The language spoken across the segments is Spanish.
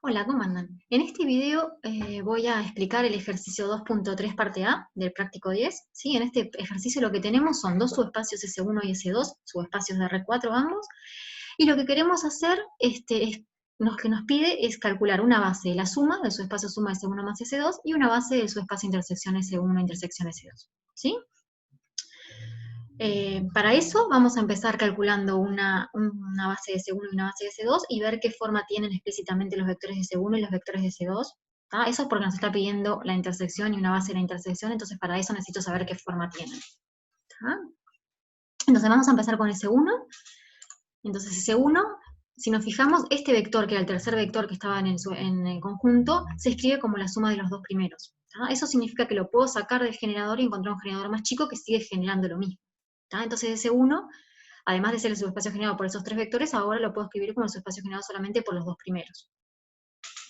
Hola, ¿cómo andan? En este video voy a explicar el ejercicio 2.3 parte A del práctico 10. ¿Sí? En este ejercicio lo que tenemos son dos subespacios S1 y S2, subespacios de R4 ambos, y lo que queremos hacer lo que nos pide es calcular una base de la suma del subespacio suma S1 más S2 y una base del subespacio intersección S1 intersección S2. ¿Sí? Para eso vamos a empezar calculando una base de S1 y una base de S2 y ver qué forma tienen explícitamente los vectores de S1 y los vectores de S2. ¿Tá? Eso es porque nos está pidiendo la intersección y una base de la intersección, entonces para eso necesito saber qué forma tienen. ¿Tá? Entonces vamos a empezar con S1. Entonces S1, si nos fijamos, este vector, que era el tercer vector que estaba en el conjunto, se escribe como la suma de los dos primeros. ¿Tá? Eso significa que lo puedo sacar del generador y encontrar un generador más chico que sigue generando lo mismo. ¿Tá? Entonces S1, además de ser el subespacio generado por esos tres vectores, ahora lo puedo escribir como el subespacio generado solamente por los dos primeros.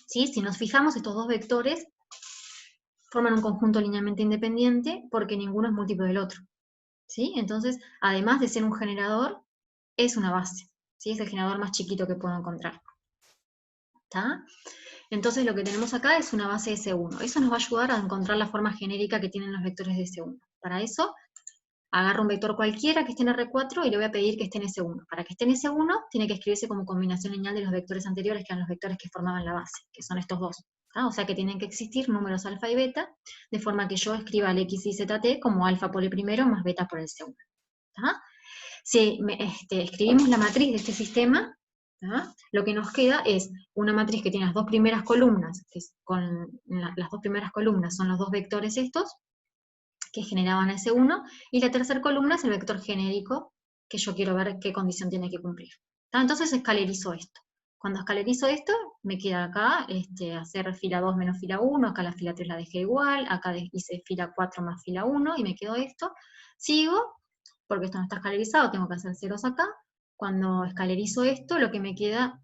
¿Sí? Si nos fijamos, estos dos vectores forman un conjunto linealmente independiente porque ninguno es múltiplo del otro. ¿Sí? Entonces, además de ser un generador, es una base. ¿Sí? Es el generador más chiquito que puedo encontrar. ¿Tá? Entonces lo que tenemos acá es una base de S1. Eso nos va a ayudar a encontrar la forma genérica que tienen los vectores de S1. Para eso agarro un vector cualquiera que esté en R4 y le voy a pedir que esté en S1. Para que esté en S1, tiene que escribirse como combinación lineal de los vectores anteriores, que eran los vectores que formaban la base, que son estos dos. ¿Tá? O sea que tienen que existir números alfa y beta, de forma que yo escriba el x y zt como alfa por el primero más beta por el segundo. ¿Tá? Si escribimos la matriz de este sistema, ¿tá? Lo que nos queda es una matriz que tiene las dos primeras columnas, las dos primeras columnas son los dos vectores estos, que generaban S1, y la tercera columna es el vector genérico, que yo quiero ver qué condición tiene que cumplir. ¿Tá? Entonces escalerizo esto. Cuando escalerizo esto, me queda acá hacer fila 2 menos fila 1, acá la fila 3 la dejé igual, acá hice fila 4 más fila 1, y me quedó esto. Sigo, porque esto no está escalerizado, tengo que hacer ceros acá. Cuando escalerizo esto, lo que me queda,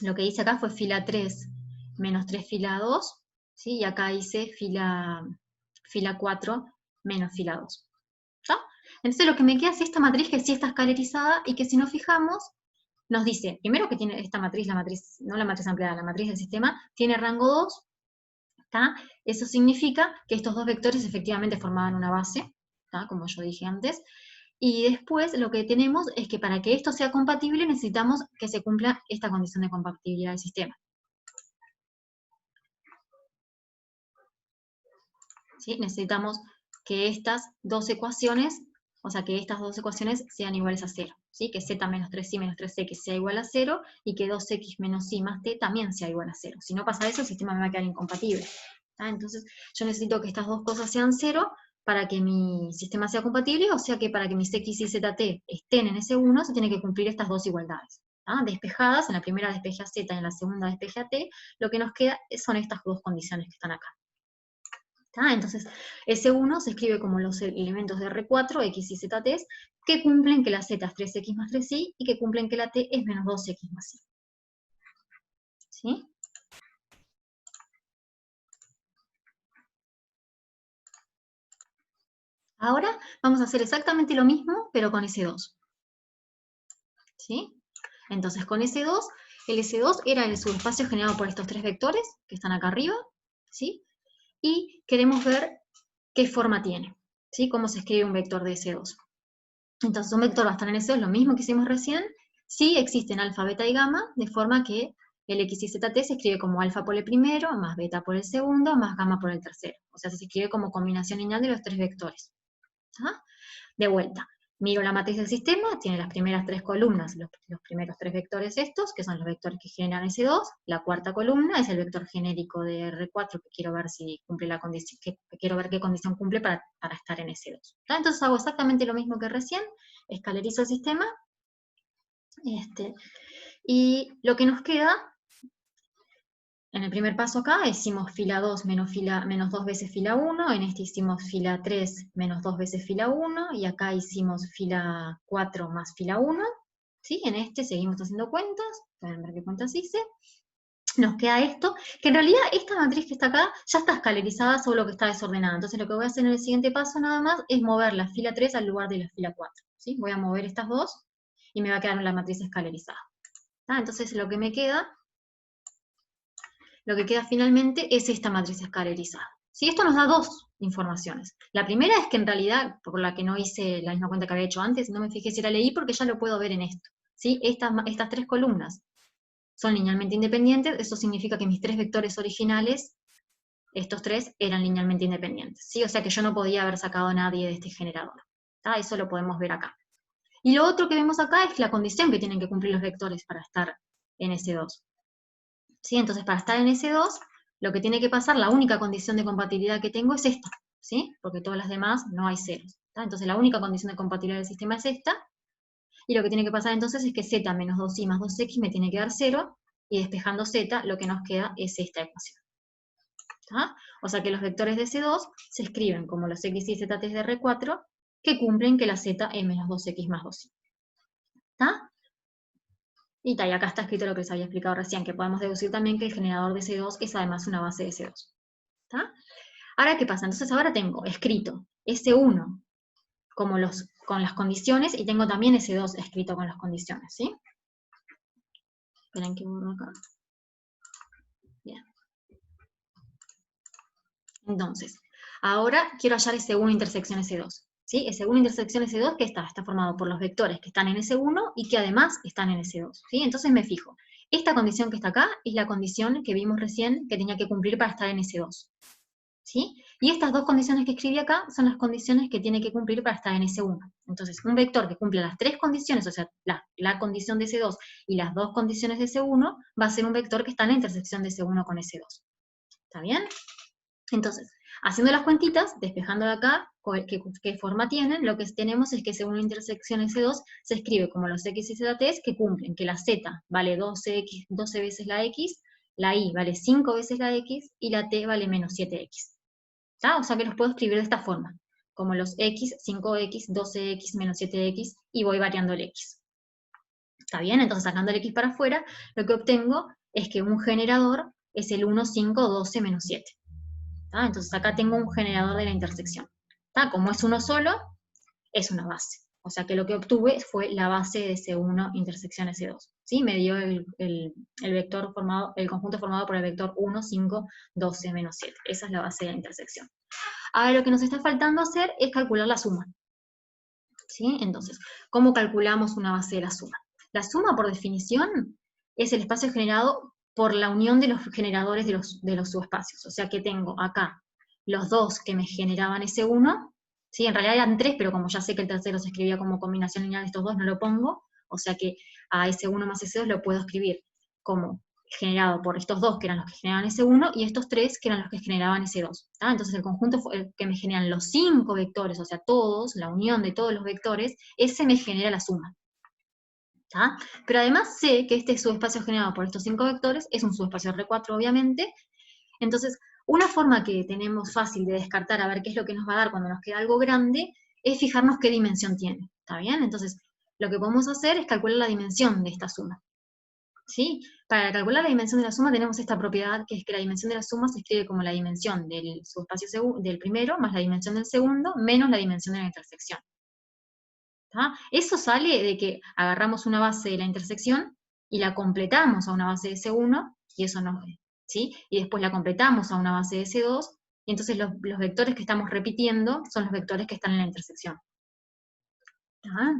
lo que hice acá fue fila 3 menos 3 fila 2, ¿sí? Y acá hice fila 4 menos fila 2. ¿Está? Entonces lo que me queda es esta matriz que sí está escalerizada y que si nos fijamos, nos dice, primero que tiene esta matriz, no la matriz ampliada, la matriz del sistema, tiene rango 2, ¿tá? Eso significa que estos dos vectores efectivamente formaban una base, ¿tá? Como yo dije antes, y después lo que tenemos es que para que esto sea compatible necesitamos que se cumpla esta condición de compatibilidad del sistema. ¿Sí? Necesitamos que estas dos ecuaciones, o sea, que estas dos ecuaciones sean iguales a 0, ¿sí? Que z menos 3y menos 3x sea igual a 0 y que 2x menos y más t también sea igual a 0. Si no pasa eso, el sistema me va a quedar incompatible. ¿Tá? Entonces, yo necesito que estas dos cosas sean 0 para que mi sistema sea compatible, o sea que para que mis x y zt estén en S1, se tienen que cumplir estas dos igualdades. ¿Tá? Despejadas, en la primera despeje a z y en la segunda despeje a t, lo que nos queda son estas dos condiciones que están acá. ¿Tá? Entonces, S1 se escribe como los elementos de R4, X y Z t, que cumplen que la Z es 3X más 3Y y que cumplen que la T es menos 2X más Y. ¿Sí? Ahora vamos a hacer exactamente lo mismo, pero con S2. ¿Sí? Entonces, con S2, el S2 era el subespacio generado por estos tres vectores que están acá arriba, ¿sí? Y queremos ver qué forma tiene, ¿sí? Cómo se escribe un vector de S2. Entonces un vector va a estar en S2, lo mismo que hicimos recién, si existen alfa, beta y gamma, de forma que el x y zt se escribe como alfa por el primero, más beta por el segundo, más gamma por el tercero. O sea, se escribe como combinación lineal de los tres vectores. ¿Ah? De vuelta, miro la matriz del sistema, tiene las primeras tres columnas, los primeros tres vectores estos, que son los vectores que generan S2, la cuarta columna es el vector genérico de R4, que quiero ver si cumple la condición, que quiero ver qué condición cumple para estar en S2. ¿Tá? Entonces hago exactamente lo mismo que recién, escalerizo el sistema, y lo que nos queda, en el primer paso acá, hicimos fila 2 menos 2 veces fila 1, en este hicimos fila 3 menos 2 veces fila 1, y acá hicimos fila 4 más fila 1, ¿sí? En este seguimos haciendo cuentas, pueden ver qué cuentas hice. Nos queda esto, que en realidad esta matriz que está acá ya está escalerizada, solo que está desordenada. Entonces lo que voy a hacer en el siguiente paso nada más es mover la fila 3 al lugar de la fila 4. ¿Sí? Voy a mover estas dos y me va a quedar la matriz escalerizada. ¿Tá? Entonces lo que me queda lo que queda finalmente es esta matriz escalerizada. ¿Sí? Esto nos da dos informaciones. La primera es que en realidad, por la que no hice la misma cuenta que había hecho antes, no me fijé si la leí porque ya lo puedo ver en esto. ¿Sí? Estas tres columnas son linealmente independientes, eso significa que mis tres vectores originales, estos tres, eran linealmente independientes. ¿Sí? O sea que yo no podía haber sacado a nadie de este generador. ¿Tá? Eso lo podemos ver acá. Y lo otro que vemos acá es la condición que tienen que cumplir los vectores para estar en S2. ¿Sí? Entonces, para estar en S2, lo que tiene que pasar, la única condición de compatibilidad que tengo es esta, ¿sí? Porque todas las demás no hay ceros. ¿Tá? Entonces, la única condición de compatibilidad del sistema es esta, y lo que tiene que pasar entonces es que z menos 2i más 2x me tiene que dar 0, y despejando z, lo que nos queda es esta ecuación. ¿Tá? O sea que los vectores de S2 se escriben como los x y z de R4, que cumplen que la z es menos 2x más 2i. ¿Tá? Y acá está escrito lo que les había explicado recién, que podemos deducir también que el generador de S2 es además una base de S2. ¿Tá? Ahora, ¿qué pasa? Entonces ahora tengo escrito S1 como con las condiciones, y tengo también S2 escrito con las condiciones, ¿sí? Esperen que borro acá. Bien. Entonces, ahora quiero hallar S1 intersección S2. ¿Sí? S1 intersección S2, ¿qué está? Está formado por los vectores que están en S1 y que además están en S2. ¿Sí? Entonces me fijo, esta condición que está acá es la condición que vimos recién que tenía que cumplir para estar en S2. ¿Sí? Y estas dos condiciones que escribí acá son las condiciones que tiene que cumplir para estar en S1. Entonces, un vector que cumple las tres condiciones, o sea, la condición de S2 y las dos condiciones de S1, va a ser un vector que está en la intersección de S1 con S2. ¿Está bien? Entonces, haciendo las cuentitas, despejando de acá qué forma tienen, lo que tenemos es que según la intersección S2 se escribe como los x y z que cumplen, que la z vale 12 veces la x, la y vale 5 veces la x, y la t vale menos 7x. ¿Tá? O sea que los puedo escribir de esta forma, como los x, 5x, 12x, menos 7x, y voy variando el x. ¿Está bien? Entonces, sacando el x para afuera, lo que obtengo es que un generador es el 1, 5, 12, menos 7. ¿Tá? Entonces acá tengo un generador de la intersección. ¿Tá? Como es uno solo, es una base. O sea que lo que obtuve fue la base de S1 intersección S2. ¿Sí? Me dio el vector formado, el conjunto formado por el vector 1, 5, 12, menos 7. Esa es la base de la intersección. Ahora lo que nos está faltando hacer es calcular la suma. ¿Sí? Entonces, ¿cómo calculamos una base de la suma? La suma, por definición, es el espacio generado por la unión de los generadores de los subespacios. O sea que tengo acá los dos que me generaban ese 1, ¿sí? En realidad eran tres, pero como ya sé que el tercero se escribía como combinación lineal de estos dos, no lo pongo. O sea que a ese 1 más ese 2 lo puedo escribir como generado por estos dos que eran los que generaban ese 1 y estos tres que eran los que generaban ese 2. ¿Tá? Entonces el conjunto que me generan los 5 vectores, o sea, todos, la unión de todos los vectores, ese me genera la suma. ¿Tá? Pero además sé que este subespacio generado por estos 5 vectores es un subespacio R4, obviamente. Entonces, una forma que tenemos fácil de descartar a ver qué es lo que nos va a dar cuando nos queda algo grande es fijarnos qué dimensión tiene. ¿Está bien? Entonces, lo que podemos hacer es calcular la dimensión de esta suma. ¿Sí? Para calcular la dimensión de la suma tenemos esta propiedad, que es que la dimensión de la suma se escribe como la dimensión del subespacio del primero más la dimensión del segundo menos la dimensión de la intersección. ¿Tá? Eso sale de que agarramos una base de la intersección y la completamos a una base de S1, y eso no, ¿sí? Y después la completamos a una base de S2, y entonces los vectores que estamos repitiendo son los vectores que están en la intersección. ¿Tá?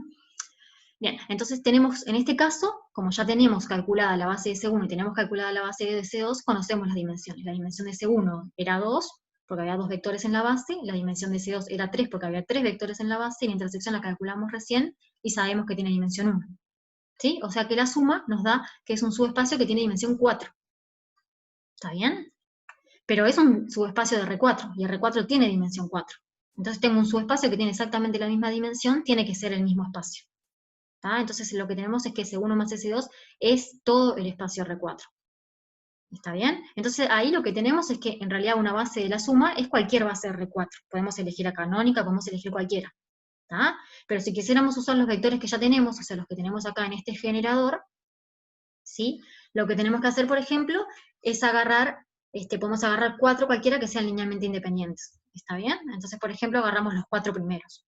Bien, entonces tenemos, en este caso, como ya tenemos calculada la base de S1 y tenemos calculada la base de S2, conocemos las dimensiones. La dimensión de S1 era 2, porque había dos vectores en la base, la dimensión de S2 era 3, porque había 3 vectores en la base, y la intersección la calculamos recién, y sabemos que tiene dimensión 1. ¿Sí? O sea que la suma nos da que es un subespacio que tiene dimensión 4. ¿Está bien? Pero es un subespacio de R4, y R4 tiene dimensión 4. Entonces tengo un subespacio que tiene exactamente la misma dimensión, tiene que ser el mismo espacio. ¿Tá? Entonces lo que tenemos es que S1 más S2 es todo el espacio R4. ¿Está bien? Entonces ahí lo que tenemos es que en realidad una base de la suma es cualquier base de R4. Podemos elegir a canónica, podemos elegir cualquiera. ¿Tá? Pero si quisiéramos usar los vectores que ya tenemos, o sea, los que tenemos acá en este generador, ¿sí? Lo que tenemos que hacer, por ejemplo, es agarrar, podemos agarrar 4 cualquiera que sean linealmente independientes. ¿Está bien? Entonces, por ejemplo, agarramos los 4 primeros.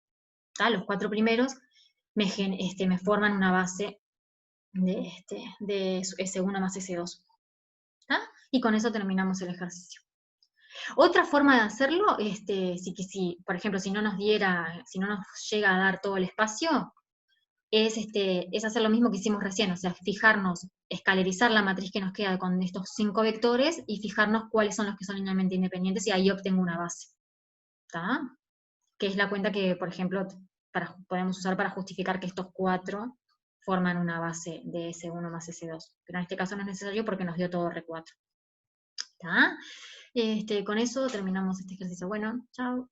¿Tá? Los 4 primeros me forman una base de S1 más S2. ¿Tá? Y con eso terminamos el ejercicio. Otra forma de hacerlo, si, por ejemplo, si no nos llega a dar todo el espacio, es hacer lo mismo que hicimos recién, o sea, fijarnos, escalerizar la matriz que nos queda con estos 5 vectores y fijarnos cuáles son los que son linealmente independientes y ahí obtengo una base, ¿está? Que es la cuenta que, por ejemplo, podemos usar para justificar que estos 4 forman una base de S1 más S2. Pero en este caso no es necesario porque nos dio todo R4. ¿Está? Con eso terminamos este ejercicio. Bueno, chao.